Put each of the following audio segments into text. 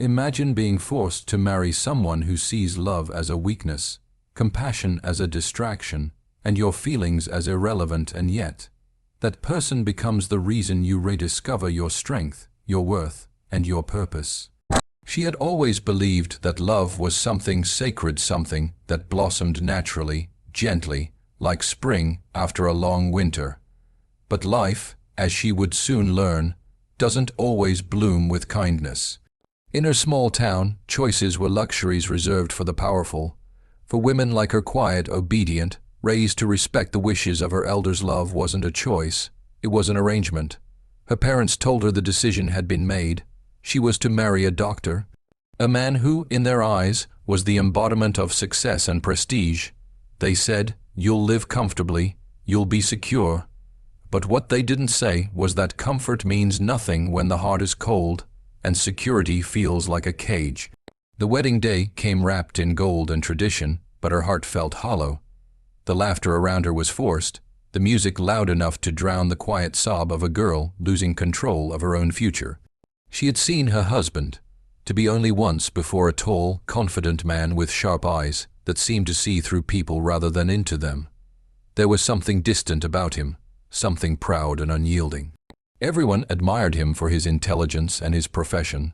Imagine being forced to marry someone who sees love as a weakness, compassion as a distraction, and your feelings as irrelevant, and yet that person becomes the reason you rediscover your strength, your worth, and your purpose. She had always believed that love was something sacred, something that blossomed naturally, gently, like spring after a long winter. But life, as she would soon learn, doesn't always bloom with kindness. In her small town, choices were luxuries reserved for the powerful. For women like her, quiet, obedient, raised to respect the wishes of her elders, love wasn't a choice, it was an arrangement. Her parents told her the decision had been made. She was to marry a doctor, a man who, in their eyes, was the embodiment of success and prestige. They said, "You'll live comfortably, you'll be secure." But what they didn't say was that comfort means nothing when the heart is cold, and security feels like a cage. The wedding day came wrapped in gold and tradition, but her heart felt hollow. The laughter around her was forced, the music loud enough to drown the quiet sob of a girl losing control of her own future. She had seen her husband, to be only once before, a tall, confident man with sharp eyes that seemed to see through people rather than into them. There was something distant about him, something proud and unyielding. Everyone admired him for his intelligence and his profession.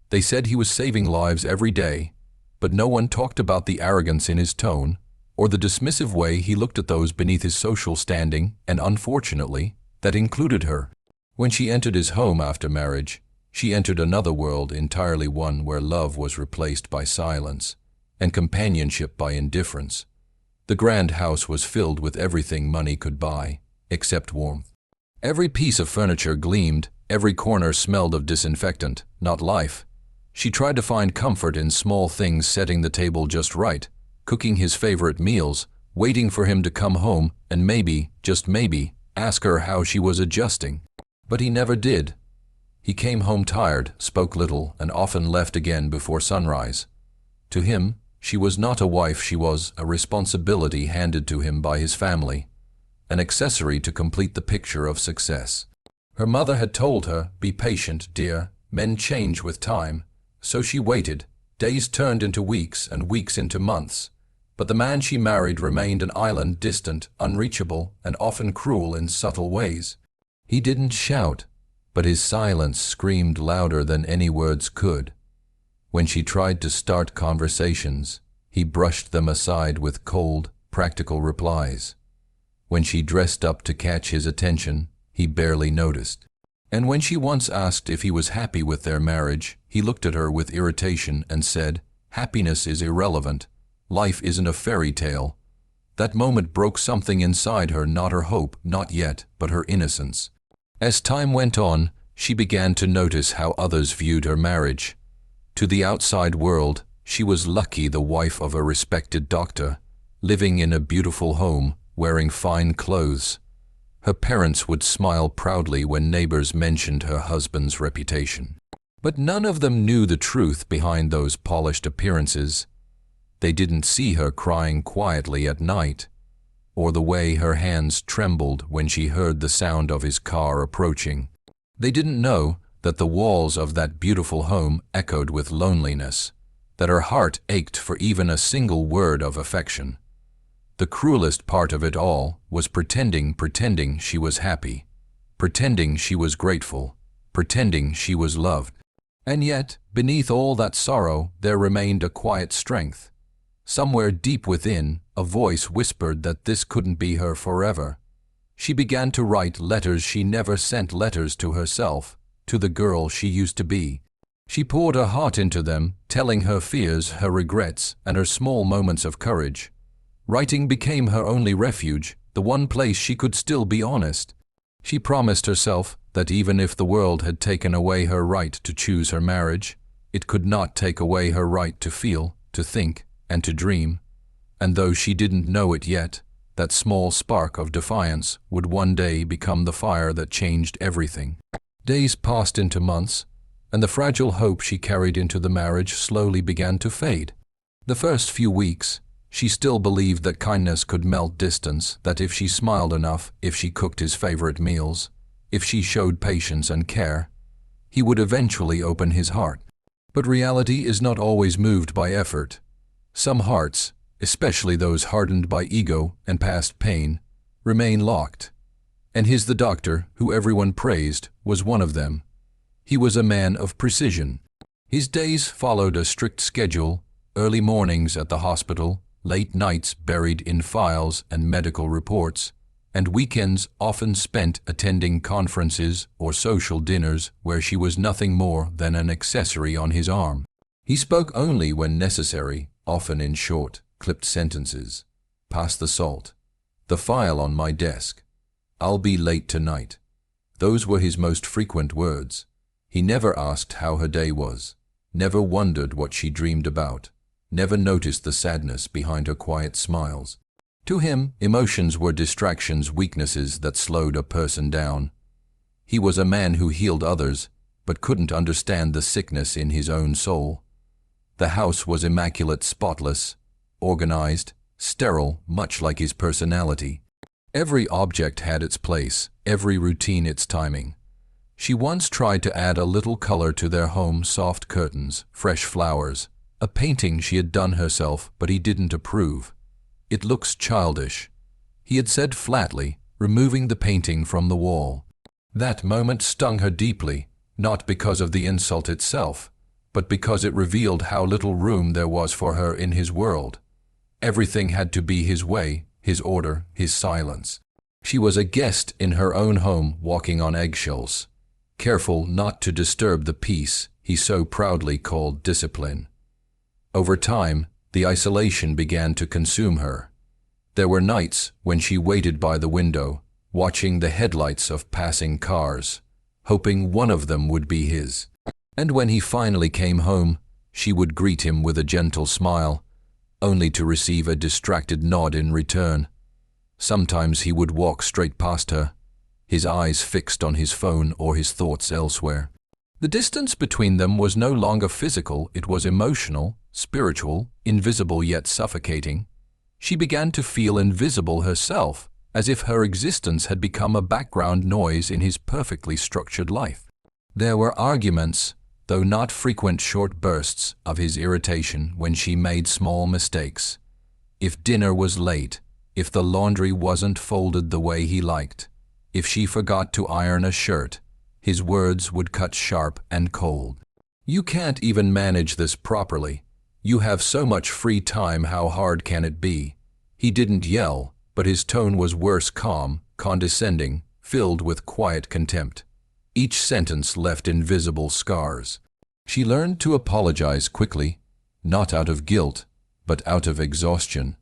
They said he was saving lives every day, but no one talked about the arrogance in his tone or the dismissive way he looked at those beneath his social standing, and unfortunately, that included her. When she entered his home after marriage, she entered another world entirely, one where love was replaced by silence and companionship by indifference. The grand house was filled with everything money could buy, except warmth. Every piece of furniture gleamed, every corner smelled of disinfectant, not life. She tried to find comfort in small things, setting the table just right, cooking his favorite meals, waiting for him to come home and maybe, just maybe, ask her how she was adjusting. But he never did. He came home tired, spoke little, and often left again before sunrise. To him, she was not a wife, she was a responsibility handed to him by his family, an accessory to complete the picture of success. Her mother had told her, "Be patient, dear, men change with time." So she waited. Days turned into weeks and weeks into months. But the man she married remained an island, distant, unreachable, and often cruel in subtle ways. He didn't shout, but his silence screamed louder than any words could. When she tried to start conversations, he brushed them aside with cold, practical replies. When she dressed up to catch his attention, he barely noticed. And when she once asked if he was happy with their marriage, he looked at her with irritation and said, "Happiness is irrelevant. Life isn't a fairy tale." That moment broke something inside her, not her hope, not yet, but her innocence. As time went on, she began to notice how others viewed her marriage. To the outside world, she was lucky, the wife of a respected doctor, living in a beautiful home, wearing fine clothes. Her parents would smile proudly when neighbors mentioned her husband's reputation. But none of them knew the truth behind those polished appearances. They didn't see her crying quietly at night, or the way her hands trembled when she heard the sound of his car approaching. They didn't know that the walls of that beautiful home echoed with loneliness, that her heart ached for even a single word of affection. The cruelest part of it all was pretending she was happy, pretending she was grateful, pretending she was loved. And yet, beneath all that sorrow, there remained a quiet strength. Somewhere deep within, a voice whispered that this couldn't be her forever. She began to write letters she never sent, letters to herself, to the girl she used to be. She poured her heart into them, telling her fears, her regrets, and her small moments of courage. Writing became her only refuge, the one place she could still be honest. She promised herself that even if the world had taken away her right to choose her marriage, it could not take away her right to feel, to think, and to dream. And though she didn't know it yet, that small spark of defiance would one day become the fire that changed everything. Days passed into months, and the fragile hope she carried into the marriage slowly began to fade. The first few weeks, she still believed that kindness could melt distance, that if she smiled enough, if she cooked his favorite meals, if she showed patience and care, he would eventually open his heart. But reality is not always moved by effort. Some hearts, especially those hardened by ego and past pain, remain locked. And his the doctor, who everyone praised, was one of them. He was a man of precision. His days followed a strict schedule: early mornings at the hospital, late nights buried in files and medical reports, and weekends often spent attending conferences or social dinners where she was nothing more than an accessory on his arm. He spoke only when necessary, often in short, clipped sentences. "Pass the salt. The file on my desk. I'll be late tonight." Those were his most frequent words. He never asked how her day was, never wondered what she dreamed about, never noticed the sadness behind her quiet smiles. To him, emotions were distractions, weaknesses that slowed a person down. He was a man who healed others, but couldn't understand the sickness in his own soul. The house was immaculate, spotless, organized, sterile, much like his personality. Every object had its place, every routine its timing. She once tried to add a little color to their home: soft curtains, fresh flowers, a painting she had done herself, but he didn't approve. "It looks childish," he had said flatly, removing the painting from the wall. That moment stung her deeply, not because of the insult itself, but because it revealed how little room there was for her in his world. Everything had to be his way, his order, his silence. She was a guest in her own home, walking on eggshells, careful not to disturb the peace he so proudly called discipline. Over time, the isolation began to consume her. There were nights when she waited by the window, watching the headlights of passing cars, hoping one of them would be his. And when he finally came home, she would greet him with a gentle smile, only to receive a distracted nod in return. Sometimes he would walk straight past her, his eyes fixed on his phone or his thoughts elsewhere. The distance between them was no longer physical, it was emotional, spiritual, invisible yet suffocating. She began to feel invisible herself, as if her existence had become a background noise in his perfectly structured life. There were arguments, though not frequent, short bursts of his irritation when she made small mistakes. If dinner was late, if the laundry wasn't folded the way he liked, if she forgot to iron a shirt, his words would cut sharp and cold. "You can't even manage this properly. You have so much free time, how hard can it be?" He didn't yell, but his tone was worse: calm, condescending, filled with quiet contempt. Each sentence left invisible scars. She learned to apologize quickly, not out of guilt, but out of exhaustion.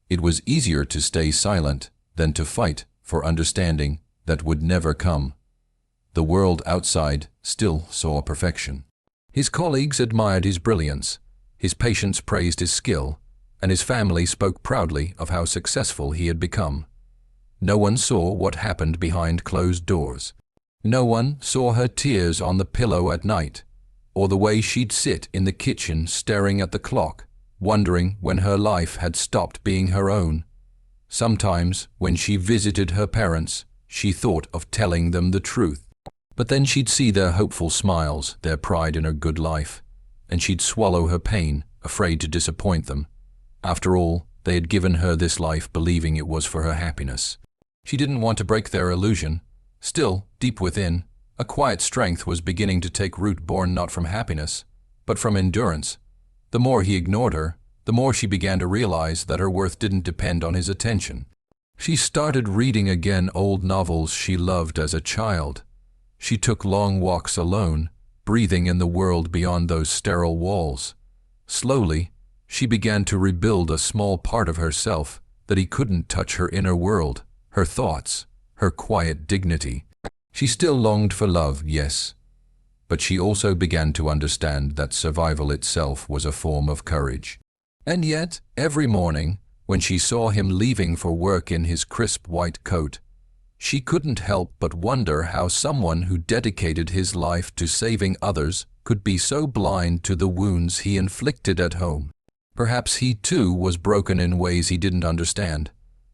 It was easier to stay silent than to fight for understanding that would never come. The world outside still saw perfection. His colleagues admired his brilliance, his patients praised his skill, and his family spoke proudly of how successful he had become. No one saw what happened behind closed doors. No one saw her tears on the pillow at night, or the way she'd sit in the kitchen staring at the clock, wondering when her life had stopped being her own. Sometimes, when she visited her parents, she thought of telling them the truth. But then she'd see their hopeful smiles, their pride in her good life, and she'd swallow her pain, afraid to disappoint them. After all, they had given her this life believing it was for her happiness. She didn't want to break their illusion. Still, deep within, a quiet strength was beginning to take root, born not from happiness, but from endurance. The more he ignored her, the more she began to realize that her worth didn't depend on his attention. She started reading again old novels she loved as a child. She took long walks alone, breathing in the world beyond those sterile walls. Slowly, she began to rebuild a small part of herself that he couldn't touch: her inner world, her thoughts, her quiet dignity. She still longed for love, yes, but she also began to understand that survival itself was a form of courage. And yet, every morning, when she saw him leaving for work in his crisp white coat, she couldn't help but wonder how someone who dedicated his life to saving others could be so blind to the wounds he inflicted at home. Perhaps he too was broken in ways he didn't understand.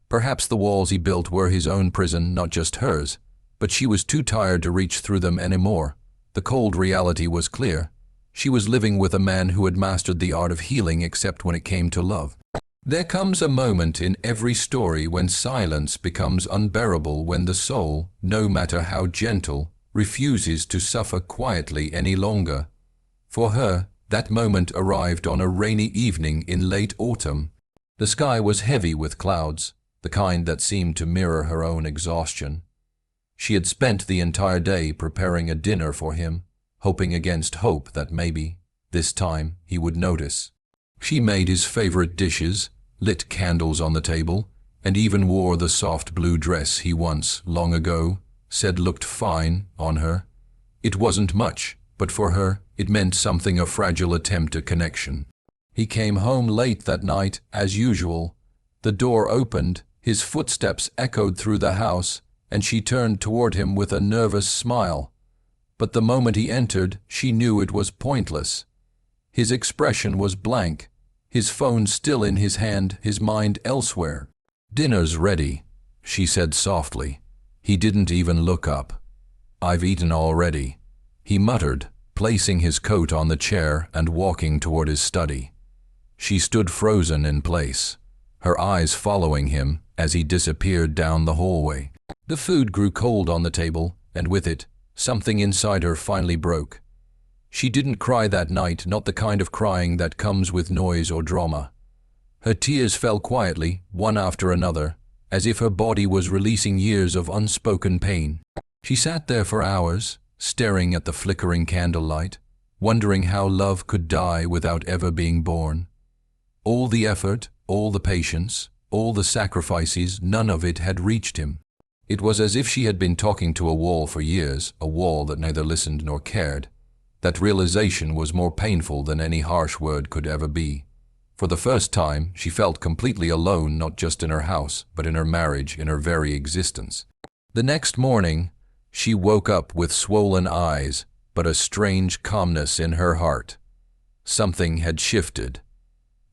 Perhaps the walls he built were his own prison, not just hers, but she was too tired to reach through them anymore. The cold reality was clear. She was living with a man who had mastered the art of healing except when it came to love. There comes a moment in every story when silence becomes unbearable, when the soul, no matter how gentle, refuses to suffer quietly any longer. For her, that moment arrived on a rainy evening in late autumn. The sky was heavy with clouds, the kind that seemed to mirror her own exhaustion. She had spent the entire day preparing a dinner for him, hoping against hope that maybe, this time, he would notice. She made his favorite dishes, lit candles on the table, and even wore the soft blue dress he once, long ago, said looked fine on her. It wasn't much, but for her, it meant something, a fragile attempt at connection. He came home late that night, as usual. The door opened, his footsteps echoed through the house, and she turned toward him with a nervous smile. But the moment he entered, she knew it was pointless. His expression was blank, his phone still in his hand, his mind elsewhere. "Dinner's ready," she said softly. He didn't even look up. "I've eaten already," he muttered, placing his coat on the chair and walking toward his study. She stood frozen in place, her eyes following him as he disappeared down the hallway. The food grew cold on the table, and with it, something inside her finally broke. She didn't cry that night, not the kind of crying that comes with noise or drama. Her tears fell quietly, one after another, as if her body was releasing years of unspoken pain. She sat there for hours, staring at the flickering candlelight, wondering how love could die without ever being born. All the effort, all the patience, all the sacrifices, none of it had reached him. It was as if she had been talking to a wall for years, a wall that neither listened nor cared. That realization was more painful than any harsh word could ever be. For the first time, she felt completely alone, not just in her house, but in her marriage, in her very existence. The next morning, she woke up with swollen eyes, but a strange calmness in her heart. Something had shifted.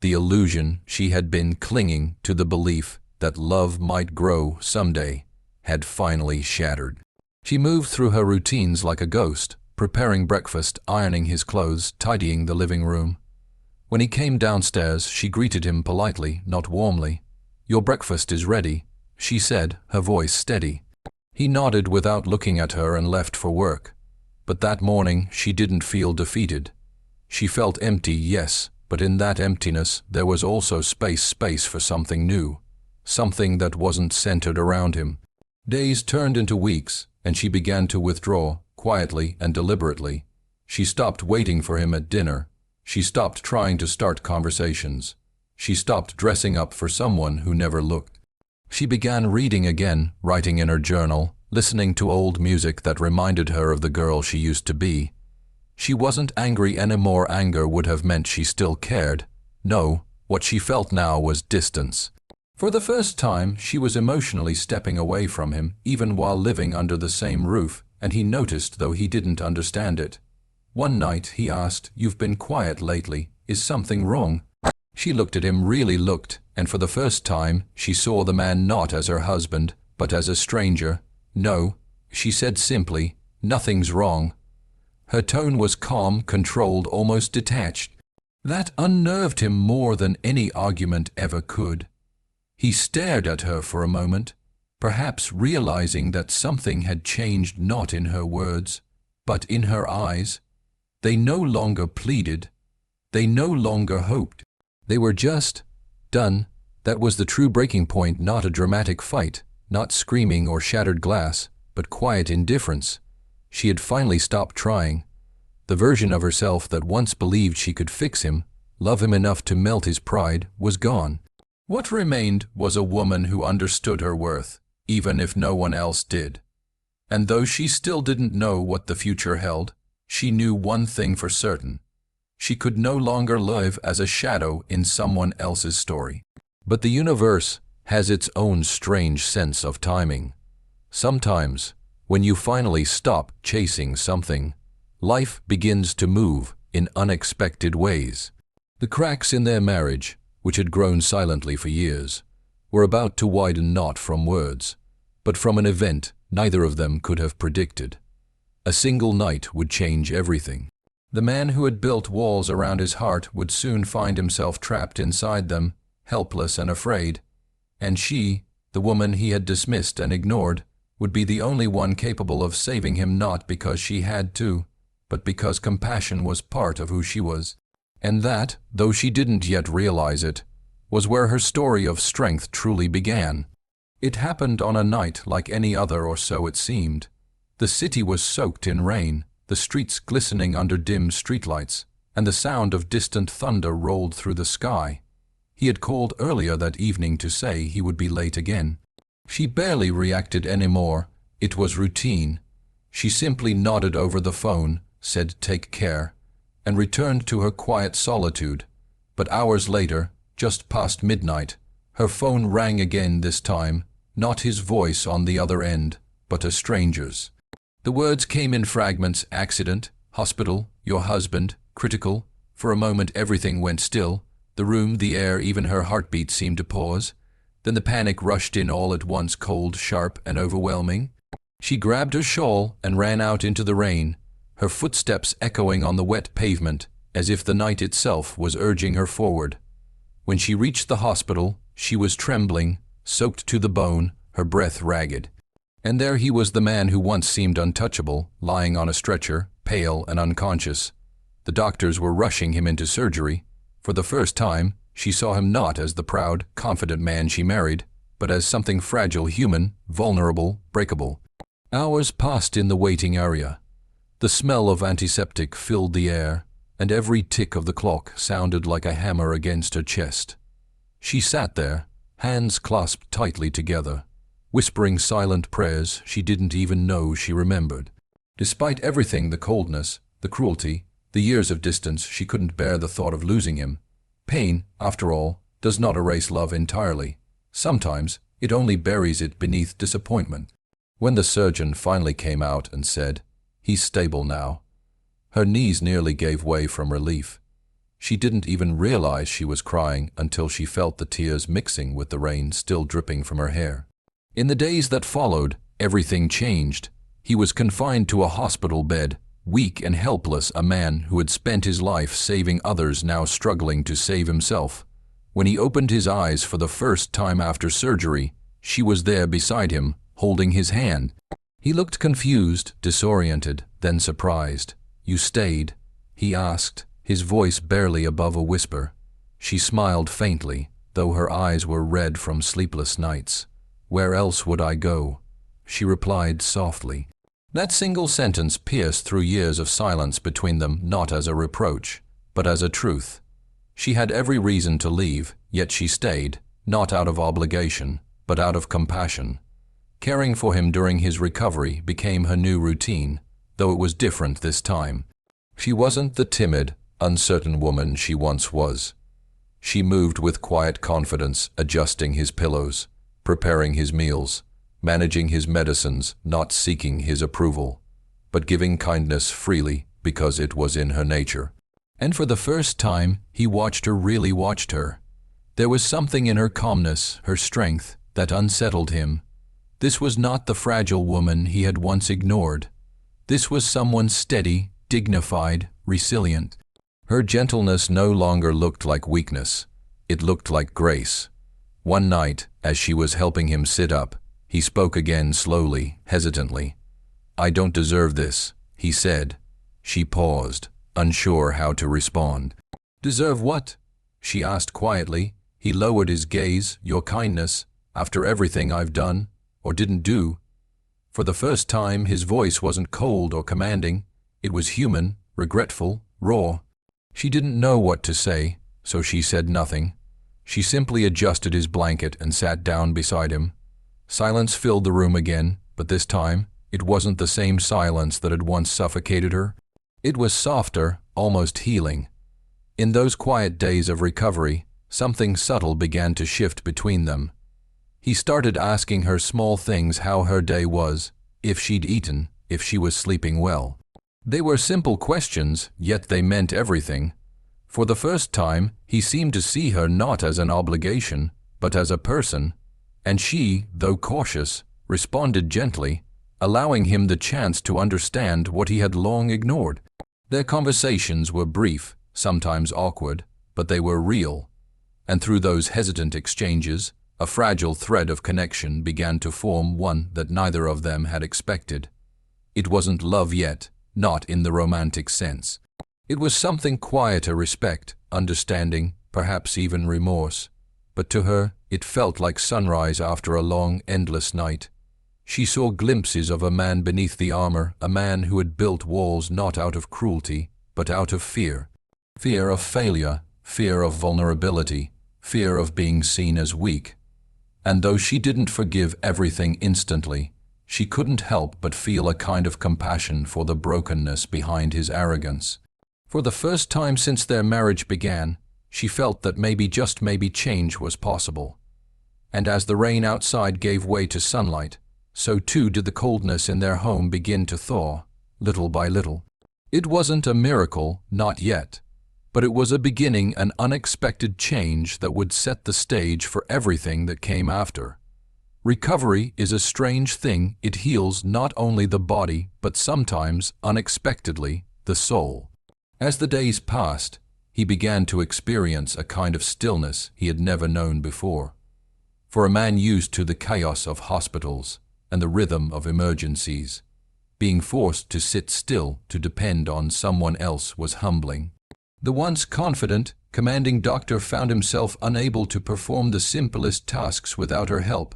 The illusion she had been clinging to, the belief that love might grow someday, had finally shattered. She moved through her routines like a ghost, preparing breakfast, ironing his clothes, tidying the living room. When he came downstairs, she greeted him politely, not warmly. "Your breakfast is ready," she said, her voice steady. He nodded without looking at her and left for work. But that morning, she didn't feel defeated. She felt empty, yes, but in that emptiness, there was also space for something new, something that wasn't centered around him. Days turned into weeks, and she began to withdraw, quietly and deliberately. She stopped waiting for him at dinner. She stopped trying to start conversations. She stopped dressing up for someone who never looked. She began reading again, writing in her journal, listening to old music that reminded her of the girl she used to be. She wasn't angry anymore. Anger would have meant she still cared. No, what she felt now was distance. For the first time, she was emotionally stepping away from him, even while living under the same roof, and he noticed, though he didn't understand it. One night, he asked, "You've been quiet lately. Is something wrong?" She looked at him, really looked, and for the first time, she saw the man not as her husband, but as a stranger. "No," she said simply, "nothing's wrong." Her tone was calm, controlled, almost detached. That unnerved him more than any argument ever could. He stared at her for a moment, perhaps realizing that something had changed, not in her words, but in her eyes. They no longer pleaded. They no longer hoped. They were just done. That was the true breaking point, not a dramatic fight, not screaming or shattered glass, but quiet indifference. She had finally stopped trying. The version of herself that once believed she could fix him, love him enough to melt his pride, was gone. What remained was a woman who understood her worth, even if no one else did. And though she still didn't know what the future held, she knew one thing for certain. She could no longer live as a shadow in someone else's story. But the universe has its own strange sense of timing. Sometimes, when you finally stop chasing something, life begins to move in unexpected ways. The cracks in their marriage, which had grown silently for years, were about to widen, not from words, but from an event neither of them could have predicted. A single night would change everything. The man who had built walls around his heart would soon find himself trapped inside them, helpless and afraid. And she, the woman he had dismissed and ignored, would be the only one capable of saving him, not because she had to, but because compassion was part of who she was. And that, though she didn't yet realize it, was where her story of strength truly began. It happened on a night like any other, or so it seemed. The city was soaked in rain, the streets glistening under dim streetlights, and the sound of distant thunder rolled through the sky. He had called earlier that evening to say he would be late again. She barely reacted anymore. It was routine. She simply nodded over the phone, said "take care," and returned to her quiet solitude. But hours later, just past midnight, her phone rang again, this time, not his voice on the other end, but a stranger's. The words came in fragments: accident, hospital, your husband, critical. For a moment everything went still. The room, the air, even her heartbeat seemed to pause. Then the panic rushed in all at once, cold, sharp, and overwhelming. She grabbed her shawl and ran out into the rain, her footsteps echoing on the wet pavement, as if the night itself was urging her forward. When she reached the hospital, she was trembling, soaked to the bone, her breath ragged. And there he was, the man who once seemed untouchable, lying on a stretcher, pale and unconscious. The doctors were rushing him into surgery. For the first time, she saw him not as the proud, confident man she married, but as something fragile, human, vulnerable, breakable. Hours passed in the waiting area. The smell of antiseptic filled the air, and every tick of the clock sounded like a hammer against her chest. She sat there, hands clasped tightly together, whispering silent prayers she didn't even know she remembered. Despite everything, the coldness, the cruelty, the years of distance, she couldn't bear the thought of losing him. Pain, after all, does not erase love entirely. Sometimes it only buries it beneath disappointment. When the surgeon finally came out and said, "He's stable now," her knees nearly gave way from relief. She didn't even realize she was crying until she felt the tears mixing with the rain still dripping from her hair. In the days that followed, everything changed. He was confined to a hospital bed, weak and helpless, a man who had spent his life saving others, now struggling to save himself. When he opened his eyes for the first time after surgery, she was there beside him, holding his hand. He looked confused, disoriented, then surprised. "You stayed?" he asked, his voice barely above a whisper. She smiled faintly, though her eyes were red from sleepless nights. "Where else would I go?" she replied softly. That single sentence pierced through years of silence between them, not as a reproach, but as a truth. She had every reason to leave, yet she stayed, not out of obligation, but out of compassion. Caring for him during his recovery became her new routine, though it was different this time. She wasn't the timid, uncertain woman she once was. She moved with quiet confidence, adjusting his pillows, preparing his meals, managing his medicines, not seeking his approval, but giving kindness freely because it was in her nature. And for the first time, he watched her, really watched her. There was something in her calmness, her strength, that unsettled him. This was not the fragile woman he had once ignored. This was someone steady, dignified, resilient. Her gentleness no longer looked like weakness. It looked like grace. One night, as she was helping him sit up, he spoke again, slowly, hesitantly. "I don't deserve this," he said. She paused, unsure how to respond. "Deserve what?" she asked quietly. He lowered his gaze. "Your kindness, after everything I've done, or didn't do." For the first time, his voice wasn't cold or commanding. It was human, regretful, raw. She didn't know what to say, so she said nothing. She simply adjusted his blanket and sat down beside him. Silence filled the room again, but this time, it wasn't the same silence that had once suffocated her. It was softer, almost healing. In those quiet days of recovery, something subtle began to shift between them. He started asking her small things: how her day was, if she'd eaten, if she was sleeping well. They were simple questions, yet they meant everything. For the first time, he seemed to see her not as an obligation, but as a person. And she, though cautious, responded gently, allowing him the chance to understand what he had long ignored. Their conversations were brief, sometimes awkward, but they were real. And through those hesitant exchanges, a fragile thread of connection began to form, one that neither of them had expected. It wasn't love yet, not in the romantic sense. It was something quieter: respect, understanding, perhaps even remorse. But to her, it felt like sunrise after a long, endless night. She saw glimpses of a man beneath the armor, a man who had built walls not out of cruelty, but out of fear. Fear of failure, fear of vulnerability, fear of being seen as weak. And though she didn't forgive everything instantly, she couldn't help but feel a kind of compassion for the brokenness behind his arrogance. For the first time since their marriage began, she felt that maybe, just maybe, change was possible. And as the rain outside gave way to sunlight, so too did the coldness in their home begin to thaw, little by little. It wasn't a miracle, not yet, but it was a beginning, an unexpected change that would set the stage for everything that came after. Recovery is a strange thing. It heals not only the body, but sometimes, unexpectedly, the soul. As the days passed, he began to experience a kind of stillness he had never known before. For a man used to the chaos of hospitals and the rhythm of emergencies, being forced to sit still, to depend on someone else, was humbling. The once confident, commanding doctor found himself unable to perform the simplest tasks without her help.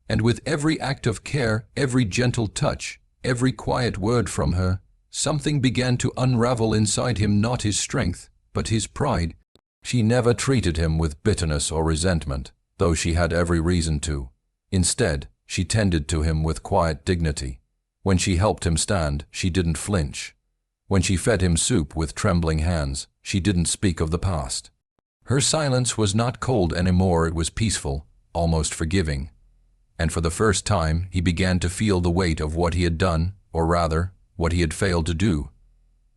And with every act of care, every gentle touch, every quiet word from her, something began to unravel inside him, not his strength, but his pride. She never treated him with bitterness or resentment, though she had every reason to. Instead, she tended to him with quiet dignity. When she helped him stand, she didn't flinch. When she fed him soup with trembling hands, she didn't speak of the past. Her silence was not cold anymore, it was peaceful, almost forgiving. And for the first time, he began to feel the weight of what he had done, or rather, what he had failed to do.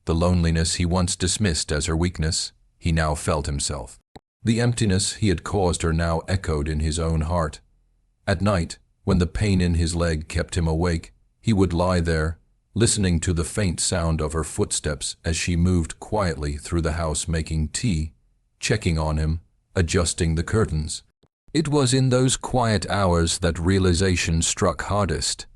The loneliness he once dismissed as her weakness, he now felt himself. The emptiness he had caused her now echoed in his own heart. At night, when the pain in his leg kept him awake, he would lie there, listening to the faint sound of her footsteps as she moved quietly through the house, making tea, checking on him, adjusting the curtains. It was in those quiet hours that realization struck hardest.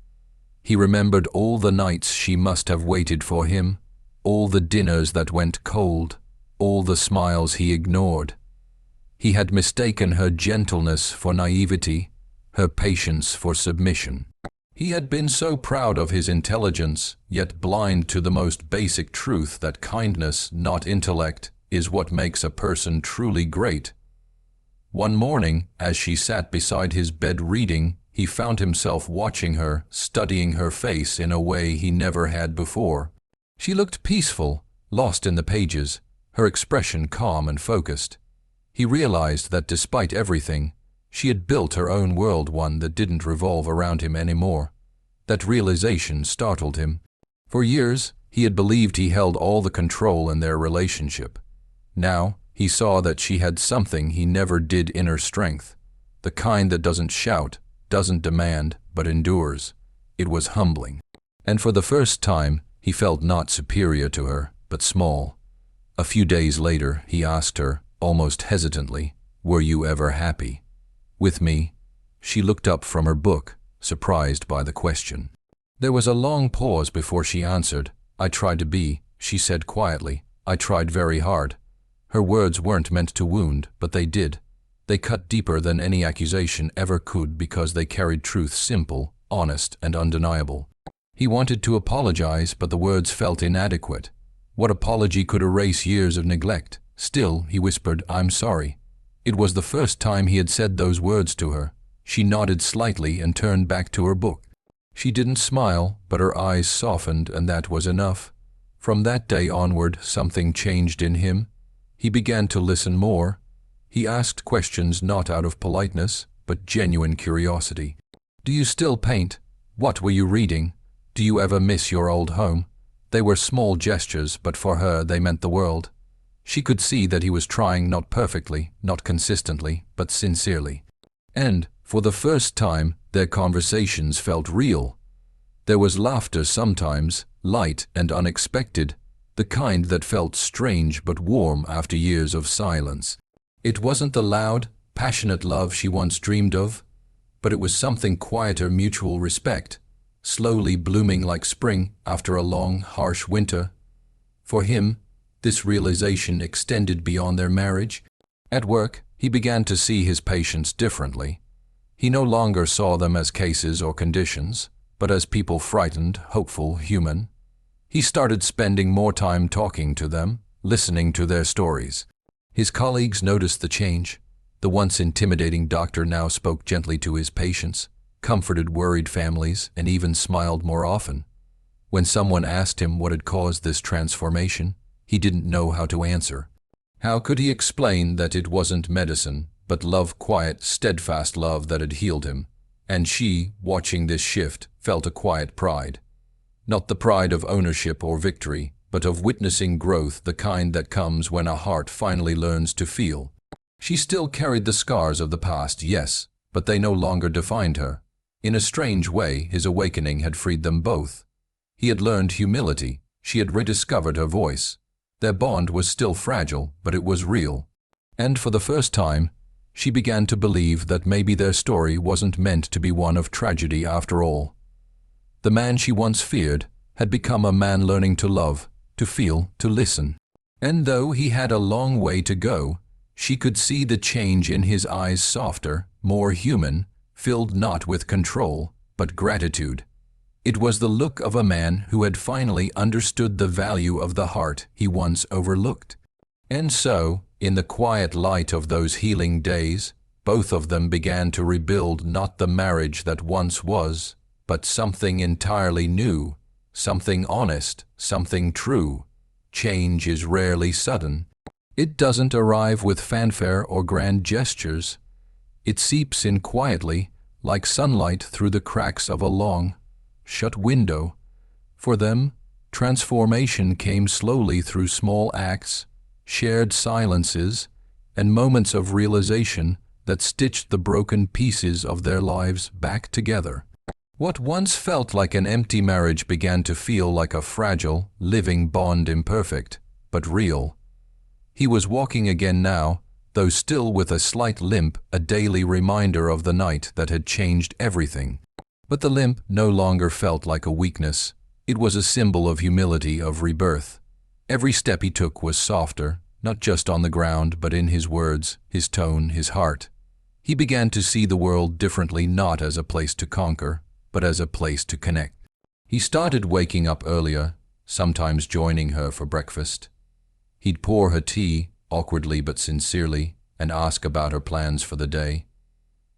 He remembered all the nights she must have waited for him, all the dinners that went cold, all the smiles he ignored. He had mistaken her gentleness for naivety, her patience for submission. He had been so proud of his intelligence, yet blind to the most basic truth that kindness, not intellect, is what makes a person truly great. One morning, as she sat beside his bed reading, he found himself watching her, studying her face in a way he never had before. She looked peaceful, lost in the pages, her expression calm and focused. He realized that despite everything, she had built her own world, one that didn't revolve around him anymore. That realization startled him. For years, he had believed he held all the control in their relationship. Now, he saw that she had something he never did: inner strength. The kind that doesn't shout, doesn't demand, but endures. It was humbling. And for the first time, he felt not superior to her, but small. A few days later, he asked her, almost hesitantly, "Were you ever happy?" "With me?" She looked up from her book, surprised by the question. There was a long pause before she answered. "I tried to be," she said quietly. "I tried very hard." Her words weren't meant to wound, but they did. They cut deeper than any accusation ever could, because they carried truth, simple, honest, and undeniable. He wanted to apologize, but the words felt inadequate. What apology could erase years of neglect? Still, he whispered, "I'm sorry." It was the first time he had said those words to her. She nodded slightly and turned back to her book. She didn't smile, but her eyes softened, and that was enough. From that day onward, something changed in him. He began to listen more. He asked questions not out of politeness, but genuine curiosity. "Do you still paint? What were you reading? Do you ever miss your old home?" They were small gestures, but for her they meant the world. She could see that he was trying, not perfectly, not consistently, but sincerely. And, for the first time, their conversations felt real. There was laughter sometimes, light and unexpected, the kind that felt strange but warm after years of silence. It wasn't the loud, passionate love she once dreamed of, but it was something quieter, mutual respect, slowly blooming like spring after a long, harsh winter. For him, this realization extended beyond their marriage. At work, he began to see his patients differently. He no longer saw them as cases or conditions, but as people frightened, hopeful, human. He started spending more time talking to them, listening to their stories. His colleagues noticed the change. The once intimidating doctor now spoke gently to his patients, comforted worried families, and even smiled more often. When someone asked him what had caused this transformation, he didn't know how to answer. How could he explain that it wasn't medicine, but love, quiet, steadfast love that had healed him? And she, watching this shift, felt a quiet pride. Not the pride of ownership or victory, but of witnessing growth, the kind that comes when a heart finally learns to feel. She still carried the scars of the past, yes, but they no longer defined her. In a strange way, his awakening had freed them both. He had learned humility. She had rediscovered her voice. Their bond was still fragile, but it was real. And for the first time, she began to believe that maybe their story wasn't meant to be one of tragedy after all. The man she once feared had become a man learning to love, to feel, to listen. And though he had a long way to go, she could see the change in his eyes, softer, more human, filled not with control, but gratitude. It was the look of a man who had finally understood the value of the heart he once overlooked. And so, in the quiet light of those healing days, both of them began to rebuild not the marriage that once was, but something entirely new, something honest, something true. Change is rarely sudden. It doesn't arrive with fanfare or grand gestures. It seeps in quietly, like sunlight through the cracks of a long, shut window. For them, transformation came slowly through small acts, shared silences, and moments of realization that stitched the broken pieces of their lives back together. What once felt like an empty marriage began to feel like a fragile, living bond, imperfect, but real. He was walking again now, though still with a slight limp, a daily reminder of the night that had changed everything. But the limp no longer felt like a weakness. It was a symbol of humility, of rebirth. Every step he took was softer, not just on the ground, but in his words, his tone, his heart. He began to see the world differently, not as a place to conquer, but as a place to connect. He started waking up earlier, sometimes joining her for breakfast. He'd pour her tea, awkwardly but sincerely, and ask about her plans for the day.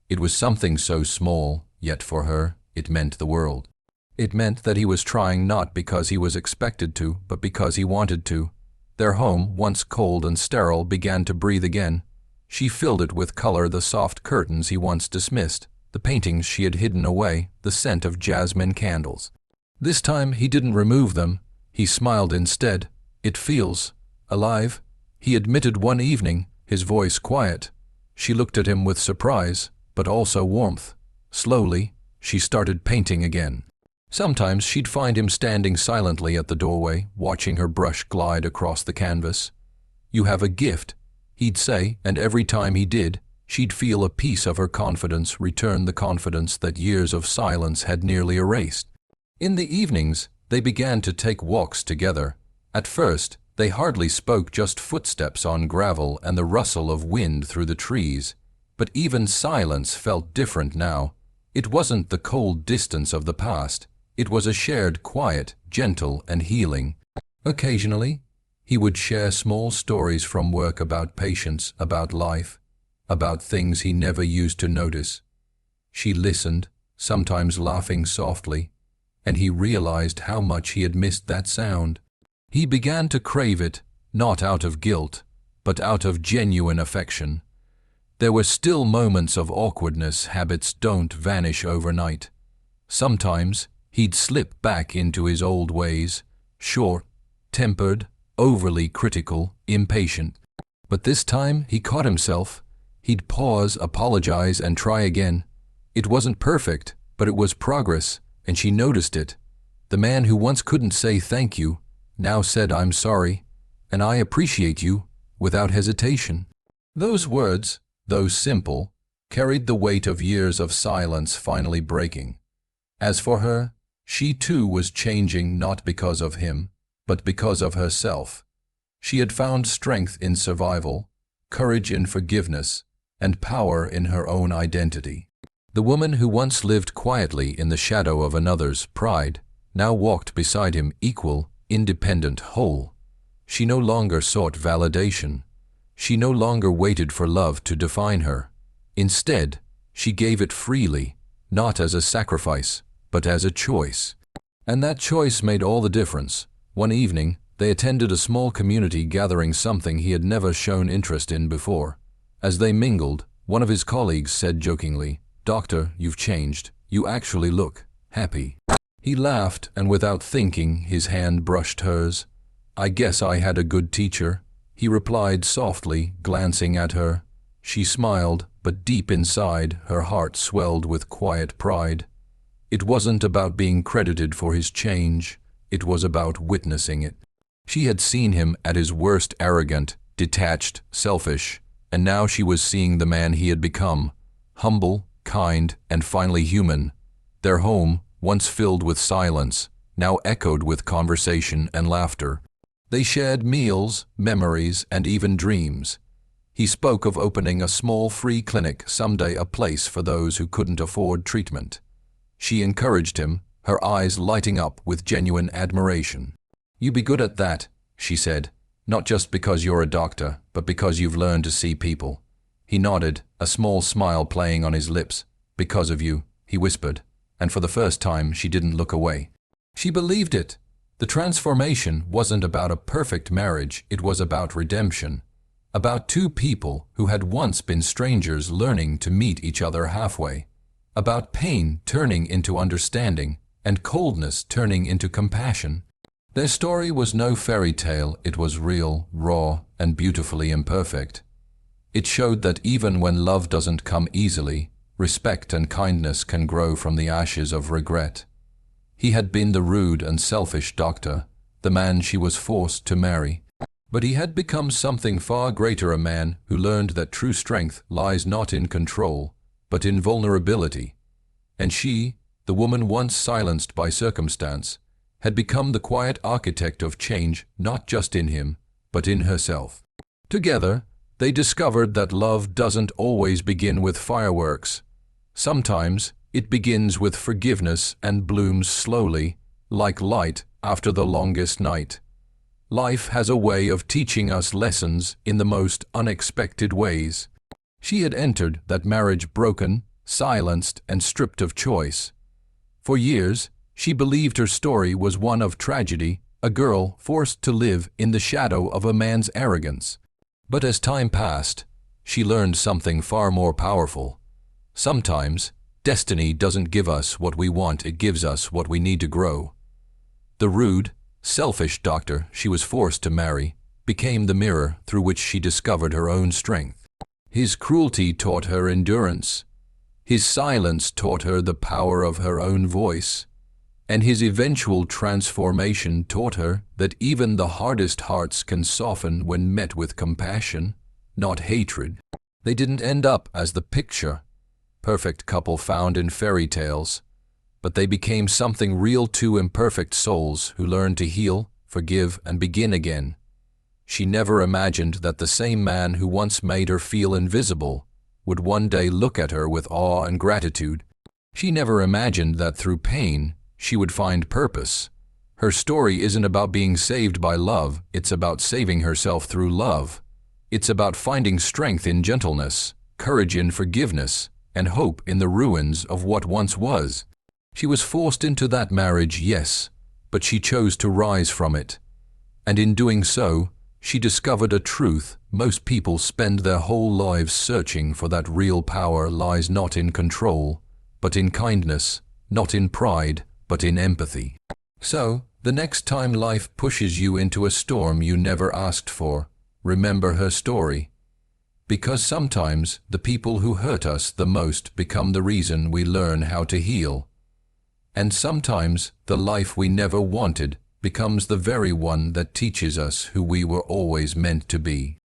It was something so small, yet for her, it meant the world. It meant that he was trying not because he was expected to, but because he wanted to. Their home, once cold and sterile, began to breathe again. She filled it with color, the soft curtains he once dismissed, the paintings she had hidden away, the scent of jasmine candles. This time he didn't remove them. He smiled instead. "It feels alive," he admitted one evening, his voice quiet. She looked at him with surprise, but also warmth. Slowly, she started painting again. Sometimes she'd find him standing silently at the doorway, watching her brush glide across the canvas. "You have a gift," he'd say, and every time he did, she'd feel a piece of her confidence return, the confidence that years of silence had nearly erased. In the evenings, they began to take walks together. At first, they hardly spoke, just footsteps on gravel and the rustle of wind through the trees. But even silence felt different now. It wasn't the cold distance of the past. It was a shared quiet, gentle and healing. Occasionally, he would share small stories from work about patience, about life, about things he never used to notice. She listened, sometimes laughing softly, and he realized how much he had missed that sound. He began to crave it, not out of guilt, but out of genuine affection. There were still moments of awkwardness. Habits don't vanish overnight. Sometimes he'd slip back into his old ways, short-tempered, overly critical, impatient. But this time he caught himself. He'd pause, apologize, and try again. It wasn't perfect, but it was progress, and she noticed it. The man who once couldn't say thank you, now said I'm sorry, and I appreciate you, without hesitation. Those words, though simple, carried the weight of years of silence finally breaking. As for her, she too was changing not because of him, but because of herself. She had found strength in survival, courage in forgiveness, and power in her own identity. The woman who once lived quietly in the shadow of another's pride now walked beside him equal, independent, whole. She no longer sought validation. She no longer waited for love to define her. Instead, she gave it freely, not as a sacrifice, but as a choice. And that choice made all the difference. One evening, they attended a small community gathering, something he had never shown interest in before. As they mingled, one of his colleagues said jokingly, "Doctor, you've changed. You actually look happy." He laughed, and without thinking, his hand brushed hers. "I guess I had a good teacher," he replied softly, glancing at her. She smiled, but deep inside, her heart swelled with quiet pride. It wasn't about being credited for his change. It was about witnessing it. She had seen him at his worst, arrogant, detached, selfish, and now she was seeing the man he had become, humble, kind, and finally human. Their home, once filled with silence, now echoed with conversation and laughter. They shared meals, memories, and even dreams. He spoke of opening a small free clinic someday, a place for those who couldn't afford treatment. She encouraged him, her eyes lighting up with genuine admiration. "You be good at that," she said, "not just because you're a doctor, but because you've learned to see people." He nodded, a small smile playing on his lips. "Because of you," he whispered, and for the first time she didn't look away. She believed it. The transformation wasn't about a perfect marriage, it was about redemption. About two people who had once been strangers learning to meet each other halfway. About pain turning into understanding, and coldness turning into compassion. Their story was no fairy tale, it was real, raw, and beautifully imperfect. It showed that even when love doesn't come easily, respect and kindness can grow from the ashes of regret. He had been the rude and selfish doctor, the man she was forced to marry. But he had become something far greater, a man who learned that true strength lies not in control, but in vulnerability. And she, the woman once silenced by circumstance, had become the quiet architect of change, not just in him, but in herself. Together, they discovered that love doesn't always begin with fireworks. Sometimes it begins with forgiveness and blooms slowly, like light after the longest night. Life has a way of teaching us lessons in the most unexpected ways. She had entered that marriage broken, silenced, and stripped of choice. For years, she believed her story was one of tragedy, a girl forced to live in the shadow of a man's arrogance. But as time passed, she learned something far more powerful. Sometimes, destiny doesn't give us what we want, it gives us what we need to grow. The rude, selfish doctor she was forced to marry became the mirror through which she discovered her own strength. His cruelty taught her endurance. His silence taught her the power of her own voice. And his eventual transformation taught her that even the hardest hearts can soften when met with compassion, not hatred. They didn't end up as the picture-perfect couple found in fairy tales, but they became something real, two imperfect souls who learned to heal, forgive, and begin again. She never imagined that the same man who once made her feel invisible would one day look at her with awe and gratitude. She never imagined that through pain, she would find purpose. Her story isn't about being saved by love, it's about saving herself through love. It's about finding strength in gentleness, courage in forgiveness, and hope in the ruins of what once was. She was forced into that marriage, yes, but she chose to rise from it. And in doing so, she discovered a truth most people spend their whole lives searching for. That real power lies not in control, but in kindness, not in pride, but in empathy. So, the next time life pushes you into a storm you never asked for, remember her story. Because sometimes the people who hurt us the most become the reason we learn how to heal. And sometimes the life we never wanted becomes the very one that teaches us who we were always meant to be.